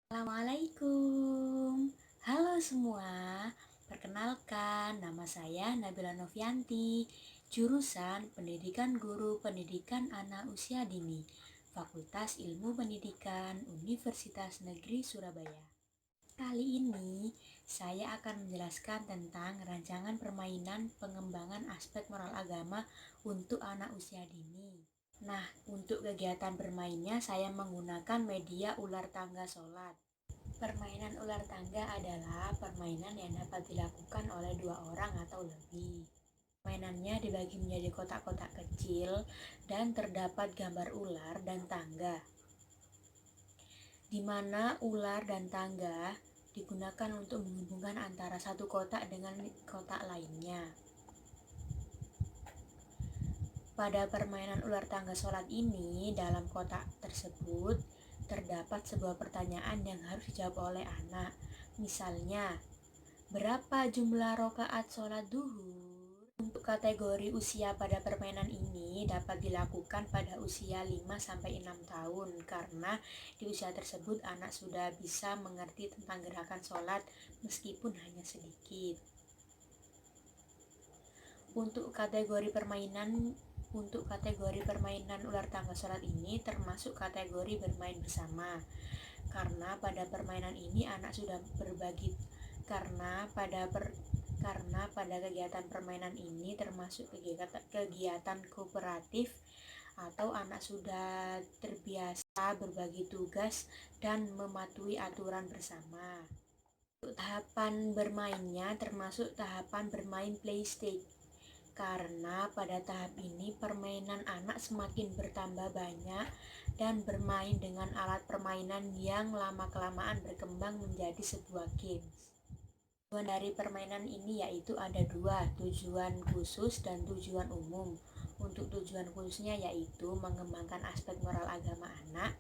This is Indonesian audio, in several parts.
Assalamualaikum. Halo semua. Perkenalkan, nama saya Nabila Novianti, jurusan Pendidikan Guru Pendidikan Anak Usia Dini, Fakultas Ilmu Pendidikan Universitas Negeri Surabaya. Kali ini saya akan menjelaskan tentang rancangan permainan pengembangan aspek moral agama untuk anak usia dini. Nah, untuk kegiatan bermainnya saya menggunakan media ular tangga sholat. Permainan ular tangga adalah permainan yang dapat dilakukan oleh dua orang atau lebih. Permainannya dibagi menjadi kotak-kotak kecil dan terdapat gambar ular dan tangga, di mana ular dan tangga digunakan untuk menghubungkan antara satu kotak dengan kotak lainnya. Pada permainan ular tangga sholat ini, dalam kotak tersebut terdapat sebuah pertanyaan yang harus dijawab oleh anak. Misalnya, berapa jumlah rakaat sholat duhur? Untuk kategori usia pada permainan ini dapat dilakukan pada usia 5-6 tahun karena di usia tersebut anak sudah bisa mengerti tentang gerakan sholat meskipun hanya sedikit. Untuk kategori permainan ular tangga sholat ini termasuk kategori bermain bersama, karena pada permainan ini anak sudah berbagi karena pada kegiatan permainan ini termasuk kegiatan kooperatif atau anak sudah terbiasa berbagi tugas dan mematuhi aturan bersama. Untuk tahapan bermainnya termasuk tahapan bermain playstage, karena pada tahap ini permainan anak semakin bertambah banyak dan bermain dengan alat permainan yang lama-kelamaan berkembang menjadi sebuah game. Tujuan dari permainan ini yaitu ada dua, tujuan khusus dan tujuan umum. Untuk tujuan khususnya yaitu mengembangkan aspek moral agama anak,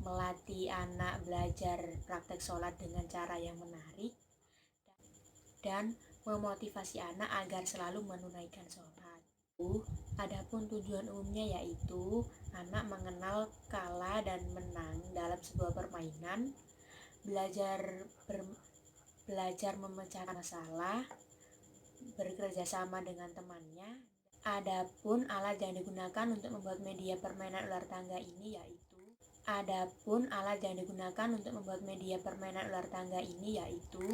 melatih anak belajar praktek sholat dengan cara yang menarik, dan memotivasi anak agar selalu menunaikan sholat. Adapun tujuan umumnya yaitu anak mengenal kalah dan menang dalam sebuah permainan, belajar memecahkan masalah, bekerja sama dengan temannya. Adapun alat yang digunakan untuk membuat media permainan ular tangga ini yaitu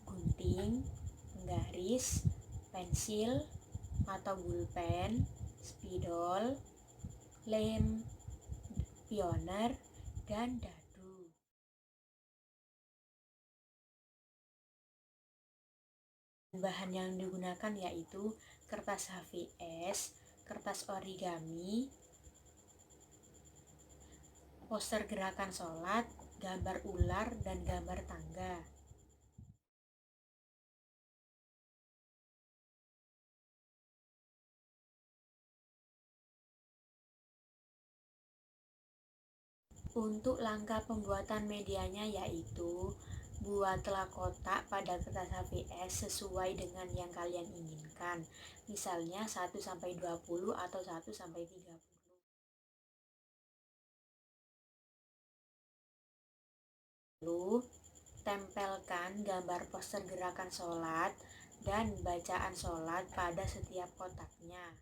gunting, penggaris, pensil atau pulpen, spidol, lem, pioner, dan dadu. Bahan yang digunakan yaitu kertas HVS, kertas origami, poster gerakan sholat, gambar ular, dan gambar tangga. Untuk langkah pembuatan medianya yaitu buatlah kotak pada kertas HVS sesuai dengan yang kalian inginkan. Misalnya 1-20 atau 1-30. Lalu tempelkan gambar poster gerakan sholat dan bacaan sholat pada setiap kotaknya.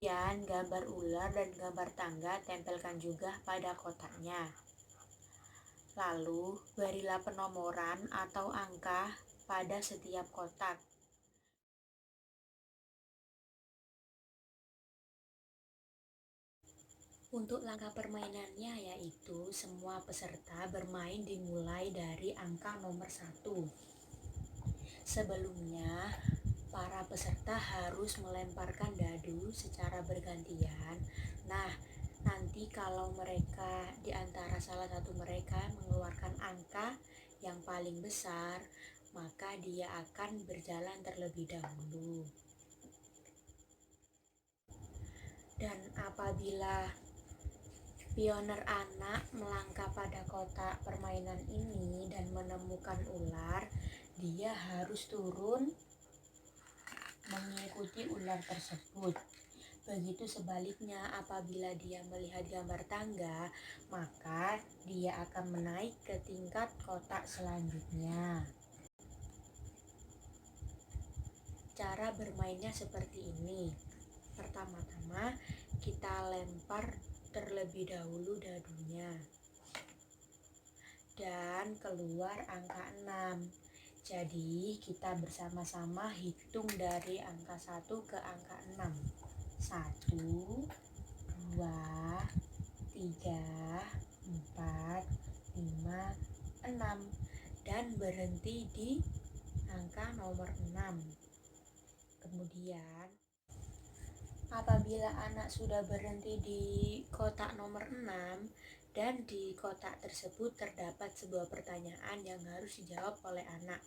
Kemudian gambar ular dan gambar tangga tempelkan juga pada kotaknya. Lalu berilah penomoran atau angka pada setiap kotak. Untuk langkah permainannya yaitu semua peserta bermain dimulai dari angka nomor 1. Sebelumnya, para peserta harus melemparkan dadu secara bergantian. Nah, nanti kalau mereka di antara salah satu mereka mengeluarkan angka yang paling besar, maka dia akan berjalan terlebih dahulu. Dan apabila pioner anak melangkah pada kotak permainan ini dan menemukan ular, dia harus turun mengikuti ular tersebut. Begitu sebaliknya, apabila dia melihat gambar tangga, maka dia akan menaik ke tingkat kotak selanjutnya. Cara bermainnya seperti ini. Pertama-tama kita lempar terlebih dahulu dadunya dan keluar angka 6. Jadi kita bersama-sama hitung dari angka 1 ke angka 6. 1, 2, 3, 4, 5, 6 dan berhenti di angka nomor 6. Kemudian apabila anak sudah berhenti di kotak nomor 6 dan di kotak tersebut terdapat sebuah pertanyaan yang harus dijawab oleh anak.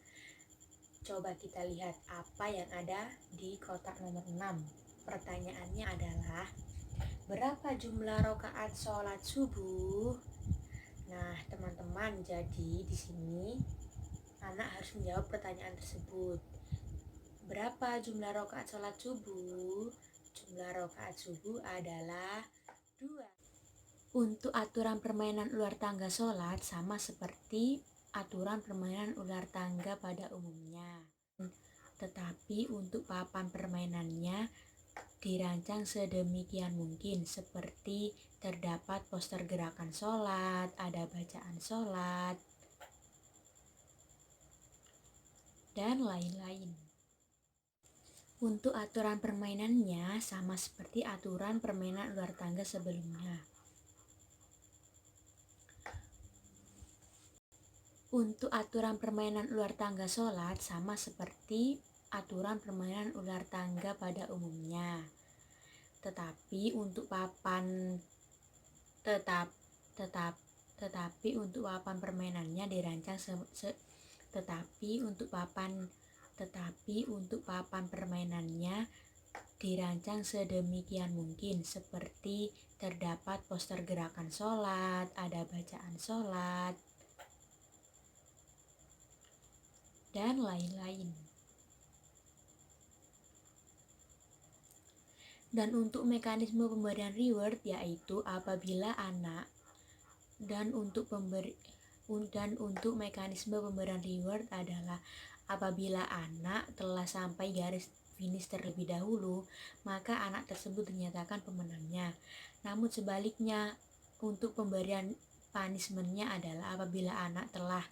Coba kita lihat apa yang ada di kotak nomor 6. Pertanyaannya adalah, berapa jumlah rakaat sholat subuh? Nah, teman-teman, jadi di sini anak harus menjawab pertanyaan tersebut. Berapa jumlah rakaat sholat subuh? Jumlah rakaat subuh adalah 2. Untuk aturan permainan ular tangga sholat sama seperti aturan permainan ular tangga pada umumnya. Tetapi untuk papan permainannya dirancang sedemikian mungkin, seperti terdapat poster gerakan sholat, ada bacaan sholat, dan lain-lain. Untuk aturan permainannya sama seperti aturan permainan ular tangga sebelumnya. Untuk aturan permainan ular tangga sholat sama seperti aturan permainan ular tangga pada umumnya. Tetapi untuk papan permainannya dirancang tetapi untuk papan permainannya dirancang sedemikian mungkin, seperti terdapat poster gerakan sholat, ada bacaan sholat, dan lain-lain. Dan untuk mekanisme pemberian reward yaitu apabila anak untuk mekanisme pemberian reward adalah apabila anak telah sampai garis finish terlebih dahulu, maka anak tersebut dinyatakan pemenangnya. Namun sebaliknya, untuk pemberian punishment-nya adalah apabila anak telah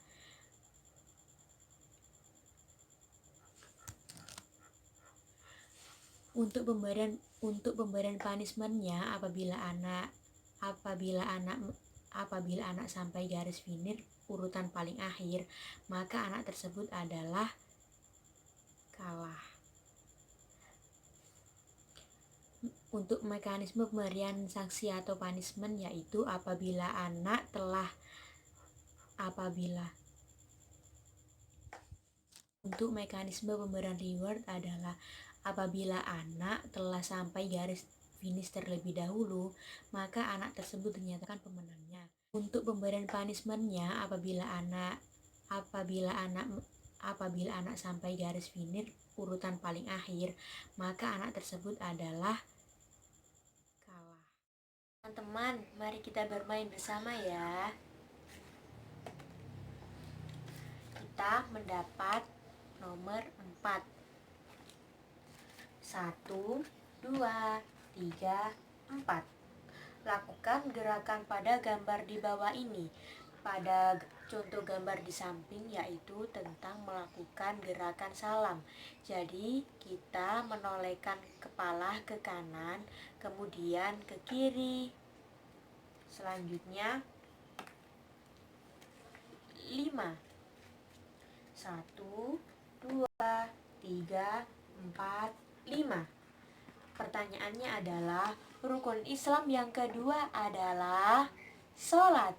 untuk pemberian punishment-nya apabila anak sampai garis finish urutan paling akhir, maka anak tersebut adalah kalah. Untuk mekanisme pemberian sanksi atau punishment yaitu untuk mekanisme pemberian reward adalah apabila anak telah sampai garis finish terlebih dahulu, maka anak tersebut dinyatakan pemenangnya. Untuk pemberian punishment-nya apabila anak sampai garis finish urutan paling akhir, maka anak tersebut adalah kalah. Teman-teman, mari kita bermain bersama ya. Kita mendapat nomor 4. 1, 2, 3, 4. Lakukan gerakan pada gambar di bawah ini. Pada contoh gambar di samping yaitu tentang melakukan gerakan salam. Jadi kita menolehkan kepala ke kanan, kemudian ke kiri. Selanjutnya 5. 1, 2, 3, 4, 5. Pertanyaannya adalah, rukun Islam yang kedua adalah sholat.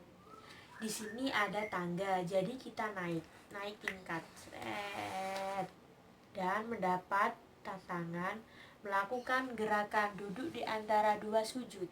Di sini ada tangga, jadi kita naik tingkat, dan mendapat tantangan melakukan gerakan duduk di antara 2 sujud.